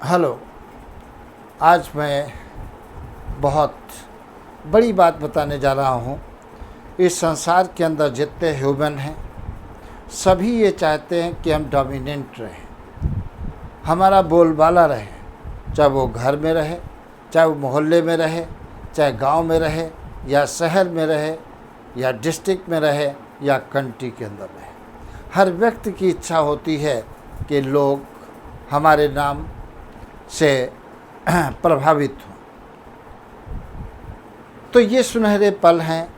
Hello. आज मैं बहुत बड़ी बात बताने जा रहा हूँ। इस संसार के अंदर जितने ह्यूमन हैं सभी ये चाहते हैं कि हम डोमिनेंट रहें, हमारा बोलबाला रहे, चाहे वो घर में रहे, चाहे वो मोहल्ले में रहे, चाहे गांव में रहे या शहर में रहे या डिस्ट्रिक्ट में रहे या कंट्री के अंदर रहे। हर व्यक्ति की इच्छा होती है कि लोग हमारे नाम से प्रभावित हों। तो ये सुनहरे पल हैं।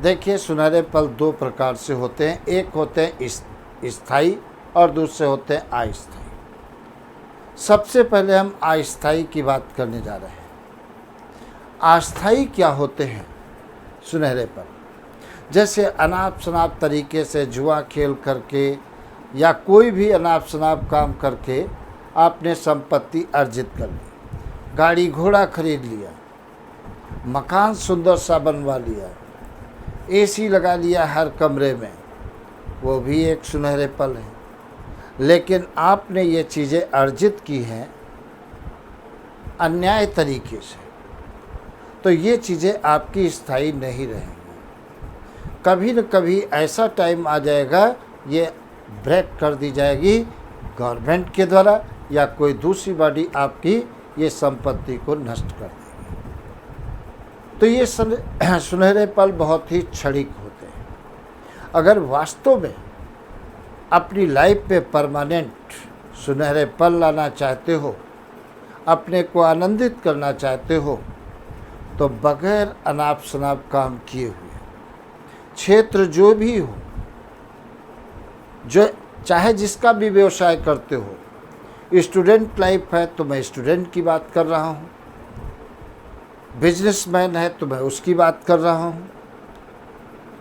देखिए, सुनहरे पल दो प्रकार से होते हैं। एक होते हैं स्थायी और दूसरे होते हैं अस्थायी। सबसे पहले हम अस्थायी की बात करने जा रहे हैं। अस्थायी क्या होते हैं? सुनहरे पल जैसे अनाप शनाप तरीके से जुआ खेल करके या कोई भी अनाप शनाप काम करके आपने संपत्ति अर्जित कर ली, गाड़ी घोड़ा खरीद लिया, मकान सुंदर सा बनवा लिया, एसी लगा लिया हर कमरे में, वो भी एक सुनहरे पल है। लेकिन आपने ये चीज़ें अर्जित की हैं अन्याय तरीके से, तो ये चीज़ें आपकी स्थायी नहीं रहेंगी। कभी न कभी ऐसा टाइम आ जाएगा, ये ब्रेक कर दी जाएगी गवर्नमेंट के द्वारा या कोई दूसरी बॉडी आपकी ये संपत्ति को नष्ट कर देगी। तो ये सुनहरे पल बहुत ही क्षणिक होते हैं। अगर वास्तव में अपनी लाइफ पे परमानेंट सुनहरे पल लाना चाहते हो, अपने को आनंदित करना चाहते हो, तो बगैर अनाप शनाप काम किए हुए क्षेत्र जो भी हो, जो चाहे जिसका भी व्यवसाय करते हो, स्टूडेंट लाइफ है तो मैं स्टूडेंट की बात कर रहा हूँ, बिजनेसमैन है तो मैं उसकी बात कर रहा हूँ।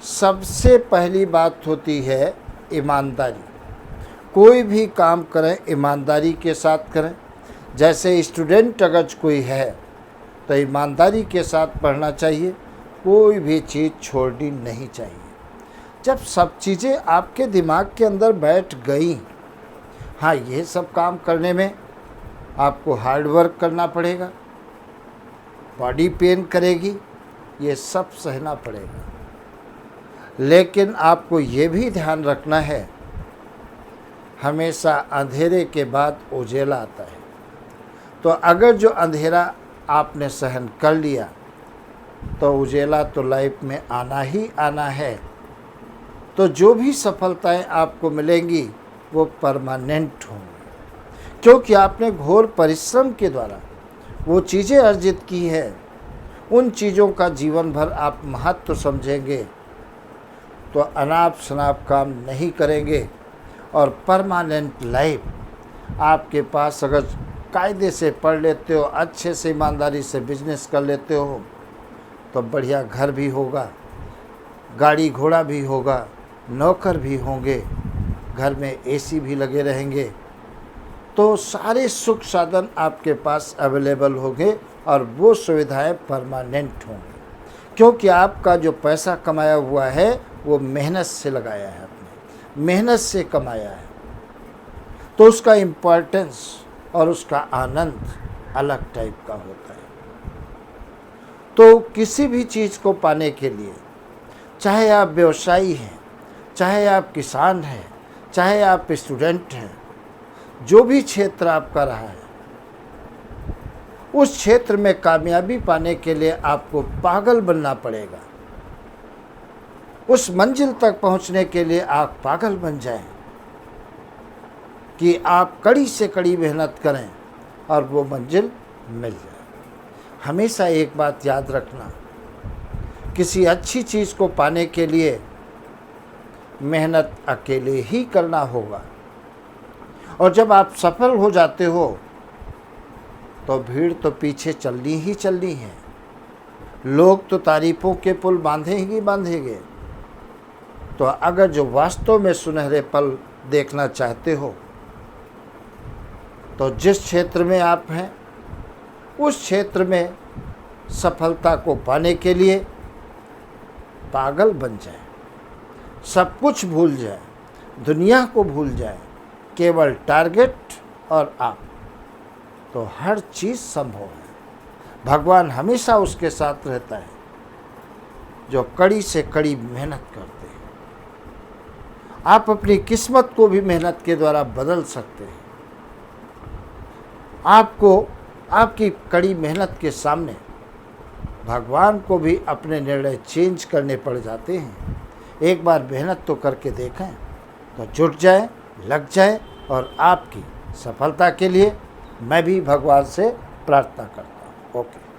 सबसे पहली बात होती है ईमानदारी। कोई भी काम करें ईमानदारी के साथ करें। जैसे स्टूडेंट अगर कोई है तो ईमानदारी के साथ पढ़ना चाहिए, कोई भी चीज़ छोड़नी नहीं चाहिए। जब सब चीज़ें आपके दिमाग के अंदर बैठ गई, हाँ, ये सब काम करने में आपको हार्ड वर्क करना पड़ेगा, बॉडी पेन करेगी, ये सब सहना पड़ेगा। लेकिन आपको ये भी ध्यान रखना है, हमेशा अंधेरे के बाद उजेला आता है। तो अगर जो अंधेरा आपने सहन कर लिया तो उजेला तो लाइफ में आना ही आना है। तो जो भी सफलताएं आपको मिलेंगी वो परमानेंट होंगी, क्योंकि आपने घोर परिश्रम के द्वारा वो चीज़ें अर्जित की है। उन चीज़ों का जीवन भर आप महत्व समझेंगे तो अनाप शनाप काम नहीं करेंगे और परमानेंट लाइफ आपके पास अगर कायदे से पढ़ लेते हो, अच्छे से ईमानदारी से बिजनेस कर लेते हो, तो बढ़िया घर भी होगा, गाड़ी घोड़ा भी होगा, नौकर भी होंगे, घर में एसी भी लगे रहेंगे। तो सारे सुख साधन आपके पास अवेलेबल होंगे और वो सुविधाएं परमानेंट होंगी, क्योंकि आपका जो पैसा कमाया हुआ है वो मेहनत से लगाया है, आपने मेहनत से कमाया है। तो उसका इम्पोर्टेंस और उसका आनंद अलग टाइप का होता है। तो किसी भी चीज़ को पाने के लिए, चाहे आप व्यवसायी हैं, चाहे आप किसान हैं, चाहे आप स्टूडेंट हैं, जो भी क्षेत्र आपका रहा है, उस क्षेत्र में कामयाबी पाने के लिए आपको पागल बनना पड़ेगा। उस मंजिल तक पहुंचने के लिए आप पागल बन जाएं कि आप कड़ी से कड़ी मेहनत करें और वो मंजिल मिल जाए। हमेशा एक बात याद रखना, किसी अच्छी चीज़ को पाने के लिए मेहनत अकेले ही करना होगा, और जब आप सफल हो जाते हो तो भीड़ तो पीछे चलनी ही चलनी है। लोग तो तारीफों के पुल बांधेंगे ही बांधेंगे। तो अगर जो वास्तव में सुनहरे पल देखना चाहते हो तो जिस क्षेत्र में आप हैं उस क्षेत्र में सफलता को पाने के लिए पागल बन जाए, सब कुछ भूल जाए, दुनिया को भूल जाए, केवल टारगेट और आप। तो हर चीज़ संभव है। भगवान हमेशा उसके साथ रहता है जो कड़ी से कड़ी मेहनत करते हैं। आप अपनी किस्मत को भी मेहनत के द्वारा बदल सकते हैं। आपको आपकी कड़ी मेहनत के सामने भगवान को भी अपने निर्णय चेंज करने पड़ जाते हैं। एक बार मेहनत तो करके देखें, तो जुट जाए, लग जाए, और आपकी सफलता के लिए मैं भी भगवान से प्रार्थना करता हूँ। ओके।